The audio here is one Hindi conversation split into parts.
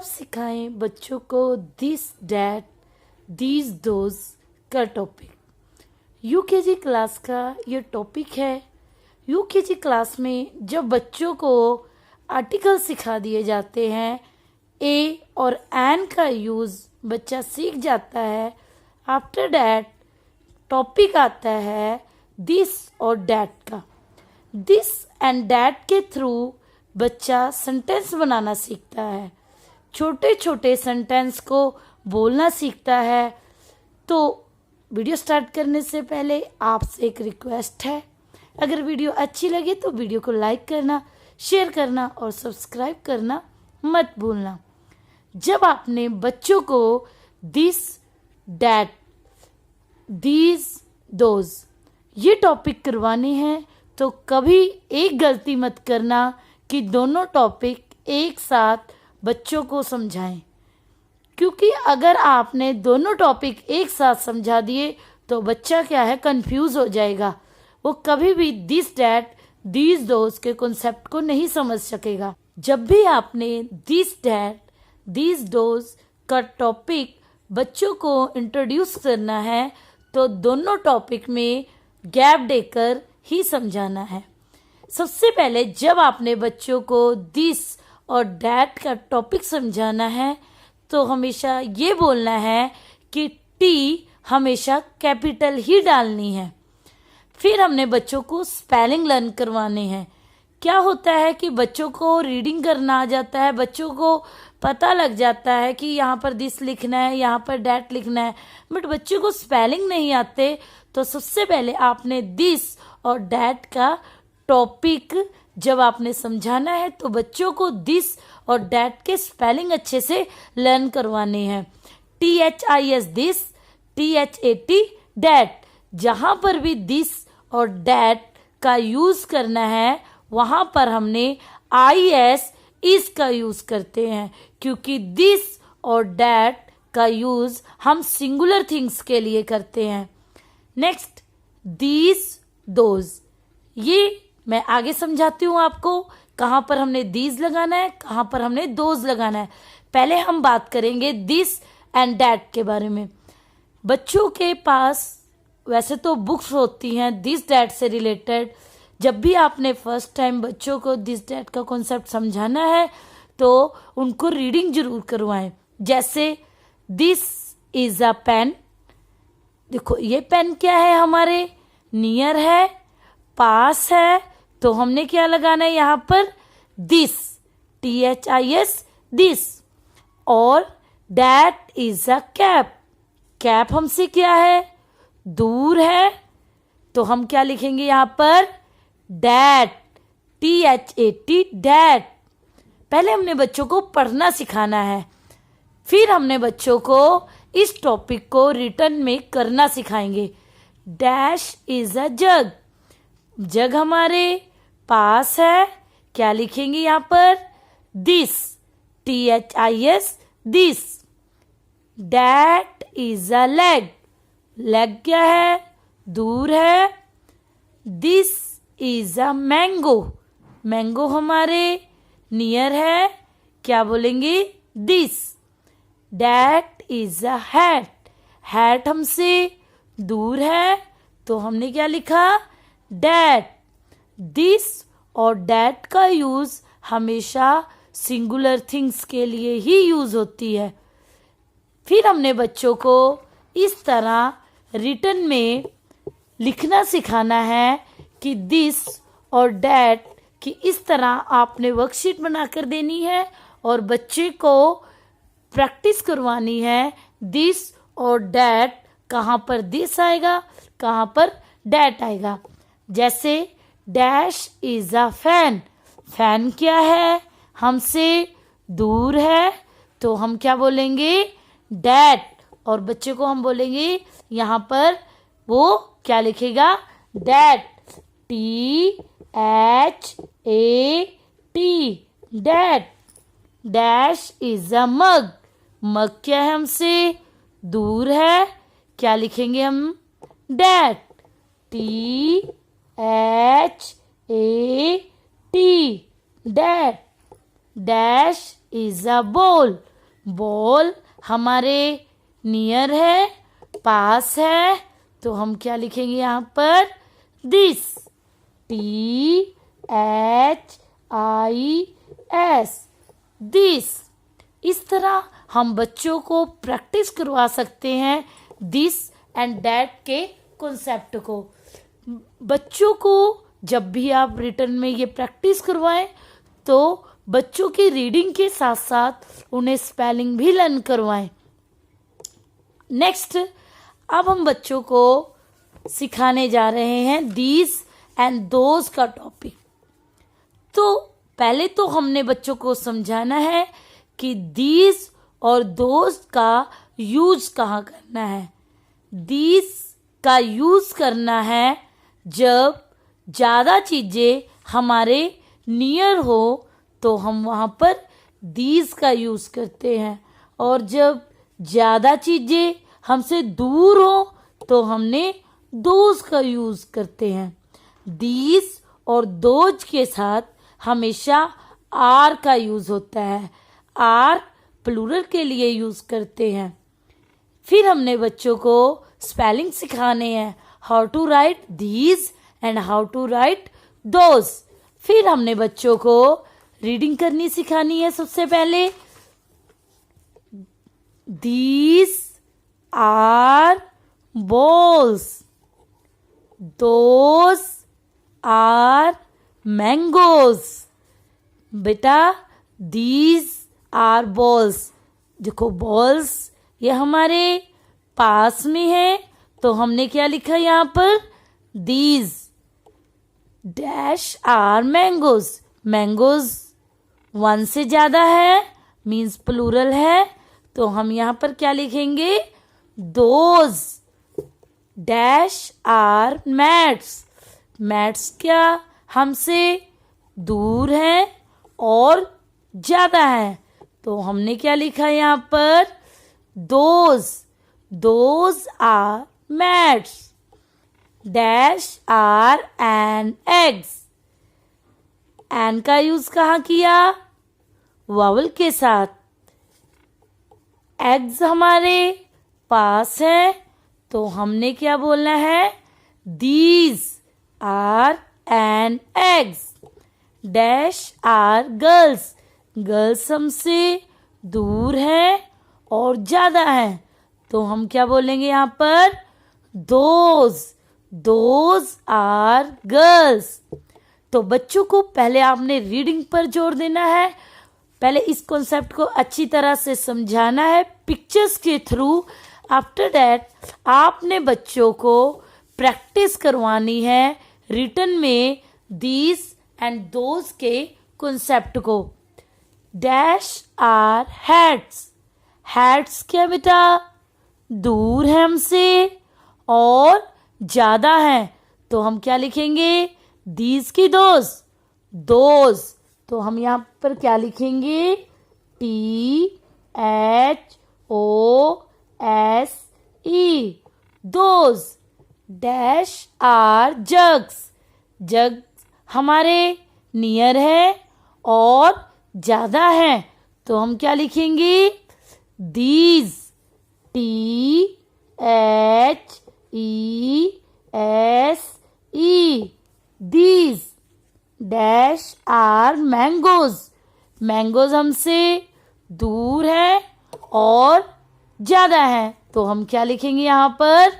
सिखाएं बच्चों को दिस डैट दीज दोज का टॉपिक। यूकेजी क्लास का ये टॉपिक है। यूकेजी क्लास में जब बच्चों को आर्टिकल सिखा दिए जाते हैं, ए और एन का यूज़ बच्चा सीख जाता है। आफ्टर डैट टॉपिक आता है दिस और डैट का। दिस एंड डैट के थ्रू बच्चा सेंटेंस बनाना सीखता है, छोटे छोटे सेंटेंस को बोलना सीखता है। तो वीडियो स्टार्ट करने से पहले आपसे एक रिक्वेस्ट है, अगर वीडियो अच्छी लगे तो वीडियो को लाइक करना, शेयर करना और सब्सक्राइब करना मत भूलना। जब आपने बच्चों को दिस डैट दीज दोज ये टॉपिक करवाने हैं तो कभी एक गलती मत करना कि दोनों टॉपिक एक साथ बच्चों को समझाएं, क्योंकि अगर आपने दोनों टॉपिक एक साथ समझा दिए तो बच्चा क्या है, कंफ्यूज हो जाएगा। वो कभी भी दिस डैट दीज दोज के कॉन्सेप्ट को नहीं समझ सकेगा। जब भी आपने दिस डैट दीज डोज का टॉपिक बच्चों को इंट्रोड्यूस करना है तो दोनों टॉपिक में गैप देकर ही समझाना है। सबसे पहले जब आपने बच्चों को दिस और डैट का टॉपिक समझाना है तो हमेशा ये बोलना है कि टी हमेशा कैपिटल ही डालनी है। फिर हमने बच्चों को स्पेलिंग लर्न करवाने हैं। क्या होता है कि बच्चों को रीडिंग करना आ जाता है, बच्चों को पता लग जाता है कि यहाँ पर दिस लिखना है, यहाँ पर डैट लिखना है, बट बच्चों को स्पेलिंग नहीं आते। तो सबसे पहले आपने दिस और डैट का टॉपिक जब आपने समझाना है तो बच्चों को दिस और डैट के स्पेलिंग अच्छे से लर्न करवाने हैं। THIS this, THAT that. जहाँ पर भी दिस और डैट का यूज़ करना है वहाँ पर हमने IS इस का यूज़ करते हैं, क्योंकि दिस और डैट का यूज़ हम सिंगुलर थिंग्स के लिए करते हैं। नेक्स्ट दीज दोज, ये मैं आगे समझाती हूँ आपको कहाँ पर हमने दीज लगाना है, कहाँ पर हमने दोज लगाना है। पहले हम बात करेंगे दिस एंड डैट के बारे में। बच्चों के पास वैसे तो बुक्स होती हैं दिस डैट से रिलेटेड। जब भी आपने फर्स्ट टाइम बच्चों को दिस डैट का कॉन्सेप्ट समझाना है तो उनको रीडिंग जरूर करवाएं। जैसे दिस इज अ पेन, देखो ये पेन क्या है, हमारे नियर है, पास है, तो हमने क्या लगाना है यहाँ पर दिस, THIS दिस। और that is a cap, cap हमसे क्या है, दूर है, तो हम क्या लिखेंगे यहाँ पर डैट, THAT डैट। पहले हमने बच्चों को पढ़ना सिखाना है, फिर हमने बच्चों को इस टॉपिक को रिटर्न में करना सिखाएंगे। डैश इज अ जग, जग हमारे पास है, क्या लिखेंगे यहाँ पर this, THIS this. That is a leg, leg क्या है, दूर है। This is a mango, mango हमारे नियर है, क्या बोलेंगे this. That is a hat, hat हमसे दूर है, तो हमने क्या लिखा डैट। दिस और डैट का यूज हमेशा सिंगुलर थिंग्स के लिए ही यूज होती है। फिर हमने बच्चों को इस तरह रिटन में लिखना सिखाना है कि दिस और डैट कि इस तरह आपने वर्कशीट बनाकर देनी है और बच्चे को प्रैक्टिस करवानी है। दिस और डैट, कहाँ पर दिस आएगा, कहाँ पर डैट आएगा। जैसे dash is a fan, fan क्या है, हमसे दूर है, तो हम क्या बोलेंगे डैट। और बच्चे को हम बोलेंगे यहाँ पर वो क्या लिखेगा that, THAT that. Dash is a mug, mug क्या है, हमसे दूर है, क्या लिखेंगे हम that, THAT that. Dash is a ball, ball हमारे नियर है, पास है, तो हम क्या लिखेंगे यहाँ पर? This, THIS, this. इस तरह हम बच्चों को प्रैक्टिस करवा सकते हैं दिस एंड दैट के कॉन्सेप्ट को। बच्चों को जब भी आप रिटर्न में ये प्रैक्टिस करवाएं तो बच्चों की रीडिंग के साथ साथ उन्हें स्पेलिंग भी लर्न करवाएं। नेक्स्ट, अब हम बच्चों को सिखाने जा रहे हैं दीज एंड दोज का टॉपिक। तो पहले तो हमने बच्चों को समझाना है कि दीज और दोज का यूज कहाँ करना है। दीज का यूज करना है जब ज़्यादा चीज़ें हमारे नियर हो तो हम वहाँ पर दीज का यूज़ करते हैं, और जब ज़्यादा चीज़ें हमसे दूर हो तो हमने दोज का यूज़ करते हैं। दीज और दोज के साथ हमेशा आर का यूज़ होता है। आर प्लूरल के लिए यूज़ करते हैं। फिर हमने बच्चों को स्पेलिंग सिखाने हैं, how to write these and how to write those. फिर हमने बच्चों को रीडिंग करनी सिखानी है। सबसे पहले these are balls, those are mangoes। बेटा these are balls, देखो balls ये हमारे पास में है, तो हमने क्या लिखा यहाँ पर? these dash are mangoes। mangoes one से ज़्यादा है, मीन्स प्लूरल है, तो हम यहाँ पर क्या लिखेंगे? those dash are mats। mats क्या हमसे दूर है और ज़्यादा है, तो हमने क्या लिखा यहाँ पर? those are mats। dash are an eggs। An का यूज कहाँ किया? वावल के साथ। एग्स हमारे पास है, तो हमने क्या बोलना है? These are an eggs. Dash are girls. Girls हमसे दूर है और ज़्यादा है, तो हम क्या बोलेंगे यहाँ पर? Those are girls. तो बच्चों को पहले आपने रीडिंग पर जोर देना है, पहले इस कॉन्सेप्ट को अच्छी तरह से समझाना है पिक्चर्स के थ्रू। आफ्टर दैट आपने बच्चों को प्रैक्टिस करवानी है रिटन में दीज एंड दोज के कॉन्सेप्ट को। Dash are hats. हैट्स क्या बेटा? दूर है हमसे और ज़्यादा है, तो हम क्या लिखेंगे? दीज की दोज। तो हम यहाँ पर क्या लिखेंगे? THOSE, those. Dash are jugs. Jug हमारे नियर है और ज़्यादा है, तो हम क्या लिखेंगे? These. THESE, these. Dash are mangoes. Mangoes हमसे दूर है और ज़्यादा है, तो हम क्या लिखेंगे यहाँ पर?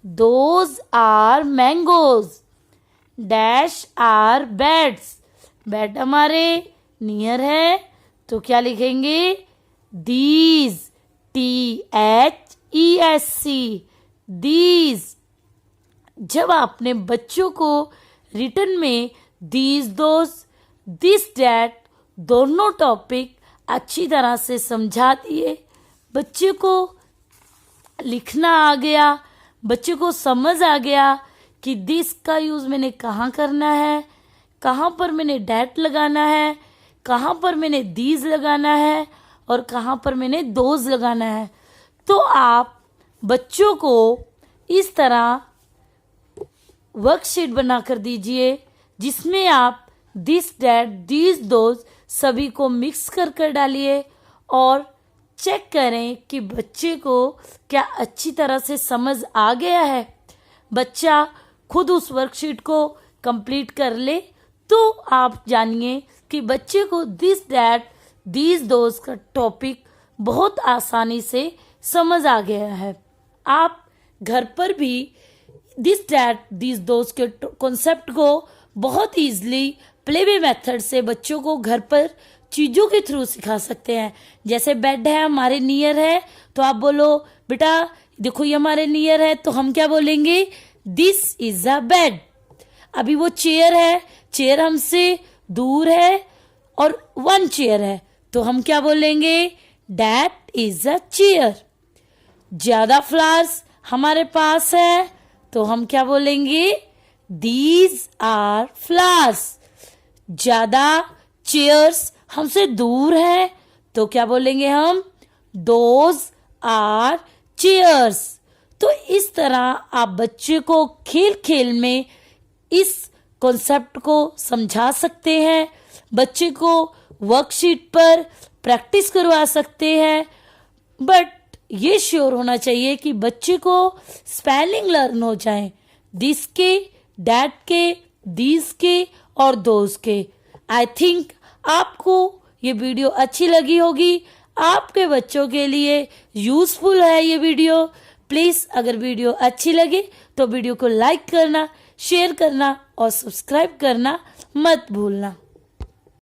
Those are mangoes. Dash are bats. Bat हमारे नियर है, तो क्या लिखेंगे? दीज। THESC, these. जब आपने बच्चों को रिटन में दीज, दोज, दिस, डैट दोनों टॉपिक अच्छी तरह से समझा दिए, बच्चे को लिखना आ गया, बच्चे को समझ आ गया कि दिस का यूज़ मैंने कहाँ करना है, कहाँ पर मैंने डैट लगाना है, कहाँ पर मैंने दीज लगाना है और कहाँ पर मैंने दोज लगाना है, तो आप बच्चों को इस तरह वर्कशीट बना कर दीजिए जिसमें आप दिस, डैट, दीज, दोज सभी को मिक्स कर डालिए और चेक करें कि बच्चे को क्या अच्छी तरह से समझ आ गया है। बच्चा खुद उस वर्कशीट को कंप्लीट कर ले तो आप जानिए कि बच्चे को दिस दैट दीज दोज का टॉपिक बहुत आसानी से समझ आ गया है। आप घर पर भी दिस दैट दीज दोज के कॉन्सेप्ट को बहुत ईजिली प्लेवे मेथड से बच्चों को घर पर चीज़ों के थ्रू सिखा सकते हैं। जैसे बेड है हमारे नियर है तो आप बोलो बेटा देखो ये हमारे नियर है, तो हम क्या बोलेंगे, दिस इज अ बेड। अभी वो चेयर है, चेयर हमसे दूर है और वन चेयर है, तो हम क्या बोलेंगे, दैट इज अ चेयर। ज्यादा फ्लावर्स हमारे पास है तो हम क्या बोलेंगे, दीज आर फ्लावर्स। ज्यादा चेयर्स हमसे दूर है तो क्या बोलेंगे हम, दोज आर चेयर्स। तो इस तरह आप बच्चे को खेल खेल में इस कॉन्सेप्ट को समझा सकते हैं, बच्चे को वर्कशीट पर प्रैक्टिस करवा सकते हैं। बट ये श्योर होना चाहिए कि बच्चे को स्पेलिंग लर्न हो जाए, दिस के, डैट के, दीज के और दोज के। आई थिंक आपको ये वीडियो अच्छी लगी होगी, आपके बच्चों के लिए यूजफुल है ये वीडियो। प्लीज अगर वीडियो अच्छी लगे तो वीडियो को लाइक करना, शेयर करना और सब्सक्राइब करना मत भूलना।